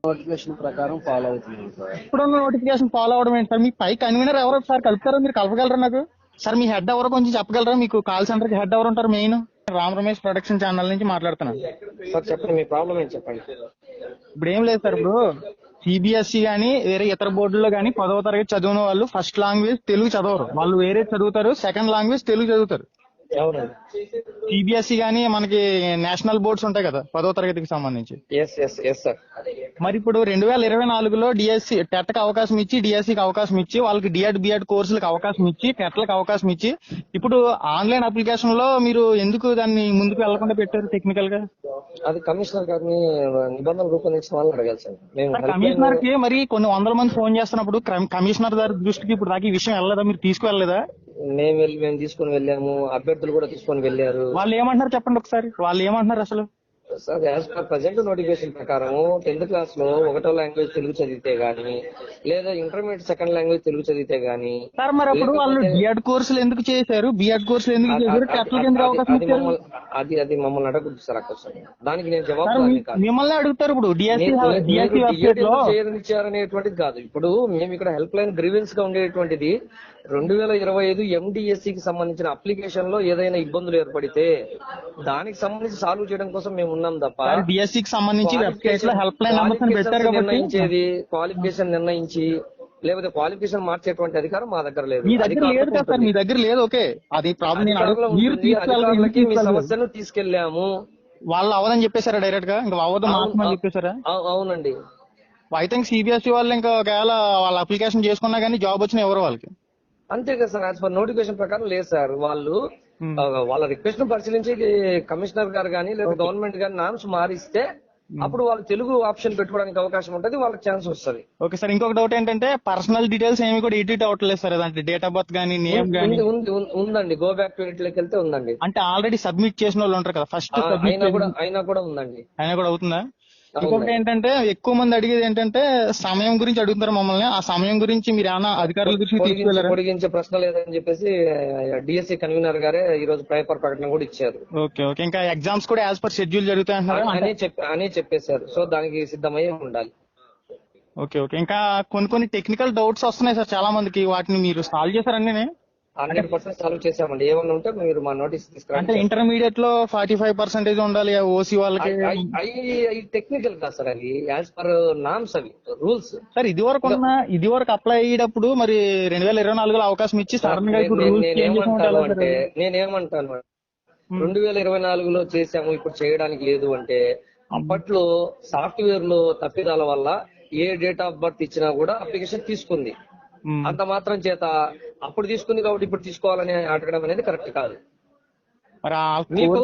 Notification ప్రకారం follow అవుతున్నాం sir. ఇప్పుడున్న నోటిఫికేషన్ ఫాలో అవడం ఏంటి సార్? మీ పై కన్వీనర్ ఎవరు సార్? కలుపుతారో మీరు కలపగలరా నాకు? సార్ మీ హెడ్ ఎవరో కొంచెం చెప్పగలరా? మీకు కాల్ సెంటర్ కి హెడ్ ఎవరు ఉంటారు main? Ram Ramesh production channel నుంచి మాట్లాడుతున్నాను సార్. చెప్పండి, మీ ప్రాబ్లం ఏంటి చెప్పండి. ఇప్పుడు ఏం లేదు సార్, ఇప్పుడు సిబిఎస్ఈ గానీ వేరే ఇతర బోర్డుల్లో గానీ 10వ తరగతి చదివిన వాళ్ళు ఫస్ట్ లాంగ్వేజ్ తెలుగు చదవరు. వాళ్ళు వేరే చదువుతారు, సెకండ్ లాంగ్వేజ్ తెలుగు చదువుతారు. అవునండి. సిబిఎస్ఈ గానీ మనకి నేషనల్ బోర్డ్స్ ఉంటాయి కదా 10వ తరగతికి సంబంధించి. సార్. మరి ఇప్పుడు 2024లో డిఎస్సి టెట్ కి అవకాశం ఇచ్చి, డిఎస్సికి అవకాశం ఇచ్చి, వాళ్ళకి డిఎడ్ బిఎడ్ కోర్సులకు అవకాశం ఇచ్చి, టెట్లకు అవకాశం ఇచ్చి, ఇప్పుడు ఆన్లైన్ అప్లికేషన్ లో మీరు ఎందుకు దాన్ని ముందుకు వెళ్లకుండా పెట్టారు టెక్నికల్ గా? అది కమిషనర్ గారిని నిబంధనలు రూపొందించిన వాళ్ళని అడగాలి సార్. కమిషనర్ కి మరి కొన్ని వందల మంది ఫోన్ చేస్తున్నప్పుడు కమిషనర్ గారి దృష్టికి ఇప్పుడు దాకా ఈ విషయం వెళ్ళలేదా? మీరు తీసుకువెళ్ళలేదా? మేము తీసుకుని వెళ్ళాము, అభ్యర్థులు కూడా తీసుకొని వెళ్ళారు. వాళ్ళు ఏమంటున్నారు చెప్పండి ఒకసారి, వాళ్ళు ఏమంటున్నారు అసలు? Sir, as per present notification ప్రకారం 10th క్లాస్ లో 1వ లాంగ్వేజ్ తెలుగు చదివితే గానీ, లేదా ఇంటర్మీడియట్ సెకండ్ లాంగ్వేజ్ తెలుగు చదివితే గానీ. సార్ మరి అప్పుడు వాళ్ళు బిఎడ్ కోర్సులు ఎందుకు చేశారు? బిఎడ్ కోర్సులు ఎందుకు చేశారు? టెట్లకు ఎందుకు అవకాశం ఇచ్చారు? అది మమ్మల్ని అడగదు సార్. అక్కడ దానికి నేను జవాబు మిమ్మల్ని అడుగుతారు. ఇప్పుడు డిఎస్సి వెబ్సైట్ లో ఇచ్చారనేటువంటిది కాదు. ఇప్పుడు మేము ఇక్కడ హెల్ప్ లైన్ గ్రీవెన్స్ గా ఉండేటువంటిది 2025 ఎండిఎస్సికి సంబంధించిన అప్లికేషన్ లో ఏదైనా ఇబ్బందులు ఏర్పడితే దానికి సంబంధించి సాల్వ్ చేయడం కోసం మేము ఉన్నాం తప్ప, డిఎస్సికి సంబంధించి వెబ్సైట్ లో హెల్ప్ లైన్ నిర్ణయించేది, క్వాలిఫికేషన్ నిర్ణయించి లేకపోతే క్వాలిఫికేషన్ మార్చేటువంటి అధికారం మా దగ్గర లేదు. మీ దగ్గర లేదు కదా సార్? మీ దగ్గర లేదు. ఓకే, అది ప్రాబ్లం. అధికారులకి మీ సమస్యను తీసుకెళ్లాము, వాళ్ళు అవదని చెప్పేశారా డైరెక్ట్ గా? ఇంకా అవదు మాత్రమే చెప్పేశారా? అవునండి. ఐ థింక్ సిబిఎస్ఈ వాళ్ళు ఇంకా ఒకవేళ వాళ్ళ అప్లికేషన్ చేసుకున్నా గానీ జాబ్ వచ్చిన ఎవరు వాళ్ళకి? అంతే కదా సార్. యాజ్ పర్ నోటిఫికేషన్ ప్రకారం లేదు సార్. వాళ్ళు వాళ్ళ రిక్వెస్ట్ ను పరిశీలించి కమిషనర్ గారు గానీ లేదా గవర్నమెంట్ గానీ నామ్స్ మారిస్తే అప్పుడు వాళ్ళు తెలుగు ఆప్షన్ పెట్టుకోవడానికి అవకాశం ఉంటుంది, వాళ్ళకి ఛాన్స్ వస్తుంది. ఓకే సార్, ఇంకొక డౌట్ ఏంటంటే పర్సనల్ డీటెయిల్స్ ఏమి కూడా ఎడిట్ అవ్వట్లేదు సార్. అంటే డేట్ ఆఫ్ బర్త్ గానీ నేమ్ గానీ ఉందండి. గో బ్యాక్ టు ఎడిట్ లోకి వెళ్తే ఉందండి. అంటే ఆల్రెడీ సబ్మిట్ చేసిన వాళ్ళు ఉంటారు కదా ఫస్ట్, అయినా కూడా ఉందండి. అయినా కూడా అవుతుందా? ఇంకొకటి ఏంటంటే ఎక్కువ మంది అడిగేది ఏంటంటే సమయం గురించి అడుగుతారు మమ్మల్ని. ఆ సమయం గురించి మీరు ఏమైనా అధికారుల గురించి తీసుకెళ్లారా? పొడిగించే ప్రశ్న లేదని చెప్పేసి డిఎస్సి కన్వీనర్ గారే ఈ రోజు పేపర్ ప్రకటన కూడా ఇచ్చారు. ఓకే ఓకే, ఇంకా ఎగ్జామ్స్ కూడా యాజ్ పర్ షెడ్యూల్ జరుగుతాయి అని చెప్పేశారు. సో దానికి సిద్ధమయ్యే ఉండాలి. ఓకే ఓకే, ఇంకా కొన్ని టెక్నికల్ డౌట్స్ వస్తున్నాయి సార్ చాలా మందికి. వాటిని మీరు సాల్వ్ చేశారండి? 100% సాల్వ్ చేసామండి. ఏమన్నా ఉంటే మీరు మా నోటీస్ తీసుకురండి. అంటే ఇంటర్మీడియట్ లో 45% ఉండాలి ఓసీ వాళ్ళకి. టెక్నికల్ కాదు సార్, అది యాజ్ పర్ నామ్స్, అవి రూల్స్ సార్. ఇది వరకు అప్లై అయ్యేటప్పుడు మరి 2024లో అవకాశం ఇచ్చి సడన్ గా నేనేమంటాను 2024లో చేసాము ఇప్పుడు చేయడానికి లేదు అంటే, అప్పట్లో సాఫ్ట్వేర్ లో తప్పిదాల వల్ల ఏ డేట్ ఆఫ్ బర్త్ ఇచ్చినా కూడా అప్లికేషన్ తీసుకుంది. అంత మాత్రం చేత అప్పుడు తీసుకుంది కాబట్టి ఇప్పుడు తీసుకోవాలని అడగడం అనేది కరెక్ట్ కాదు. మీకు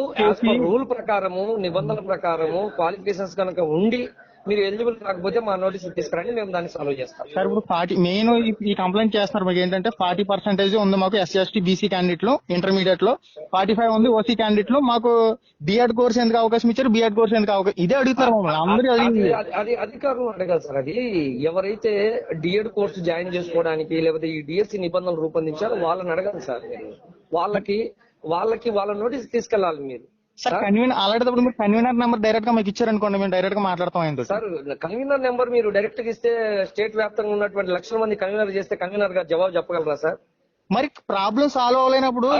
రూల్ ప్రకారము, నిబంధనల ప్రకారము క్వాలిఫికేషన్స్ కనుక ఉండి మీరు ఎలిజిబుల్ కాకపోతే మా నోటీస్ తీసుకురండి, మేము దాన్ని సాల్వ్ చేస్తాం. సార్ ఇప్పుడు మెయిన్ ఈ కంప్లైంట్ చేస్తున్నారు మీకు ఏంటంటే 40% ఉంది మాకు SC ST BC క్యాండిడేట్ లో, ఇంటర్మీడియట్ లో 45 ఉంది ఓసీ క్యాండిడేట్ లో. మాకు బిఎడ్ కోర్స్ ఎందుకు అవకాశం ఇచ్చారు, బిఎడ్ కోర్స్ ఎందుకు అవకాశం, ఇదే అడుగుతారు మమ్మల్ని అందరూ. అది అధికారులు అడగాలి సార్. అది ఎవరైతే డిఎడ్ కోర్సు జాయిన్ చేసుకోవడానికి లేకపోతే ఈ డిఎస్సి నిబంధనలు రూపొందించారో వాళ్ళని అడగాలి సార్. వాళ్ళకి వాళ్ళ నోటీస్ తీసుకెళ్లాలి మీరు. సార్ కన్వీనర్ అలాంటప్పుడు మీరు కన్వీనర్ నెంబర్ డైరెక్ట్ గా మీకు ఇచ్చారనుకోండి, మేము డైరెక్ట్ గా మాట్లాడతాం. సార్ కన్వీనర్ నెంబర్ మీరు డైరెక్ట్ గా ఇస్తే స్టేట్ వ్యాప్తంగా ఉన్నటువంటి లక్షల మంది కన్వీనర్ చేస్తే కన్వీనర్ గారు జవాబు చెప్పగలరా సార్? మరి ప్రాబ్లం సాల్వ్ అవ్వలేనప్పుడు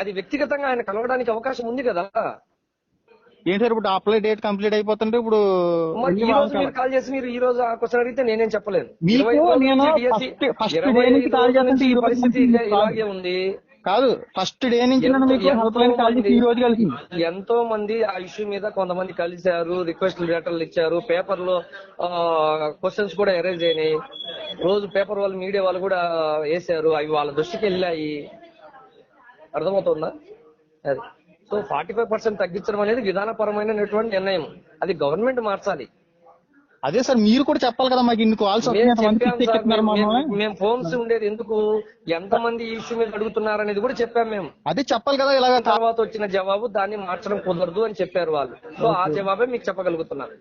అది వ్యక్తిగతంగా ఆయన కలవడానికి అవకాశం ఉంది కదా. ఏంటి సార్ ఇప్పుడు అప్లై డేట్ కంప్లీట్ అయిపోతుంటే ఇప్పుడు ఈ రోజు మీరు కాల్ చేసి మీరు ఈ రోజు ఆ క్వశ్చన్ అడిగితే నేనేం చెప్పలేను. ఇలాగే ఉంది కాదు, ఫస్ట్ డే నుంచి ఎంతో మంది ఆ ఇష్యూ మీద కొంతమంది కలిశారు, రిక్వెస్ట్ లెటర్లు ఇచ్చారు, పేపర్ లో క్వశ్చన్స్ కూడా అరేంజ్ అయినాయి. రోజు పేపర్ వాళ్ళు మీడియా వాళ్ళు కూడా వేశారు, అవి వాళ్ళ దృష్టికి వెళ్ళాయి. అర్థమవుతుందా? అది సో 45% తగ్గించడం అనేది విధానపరమైనటువంటి నిర్ణయం, అది గవర్నమెంట్ మార్చాలి. అదే సార్ మీరు కూడా చెప్పాలి కదా మాకు ఇన్ని కాల్స్. మేము ఫోన్స్ ఉండేది ఎందుకు, ఎంతమంది ఇష్యూ మీద అడుగుతున్నారు అనేది కూడా చెప్పాం మేము. అదే చెప్పాలి కదా. ఇలాగ తర్వాత వచ్చిన జవాబు దాన్ని మార్చడం కుదరదు అని చెప్పారు వాళ్ళు. సో ఆ జవాబే మీకు చెప్పగలుగుతున్నారు.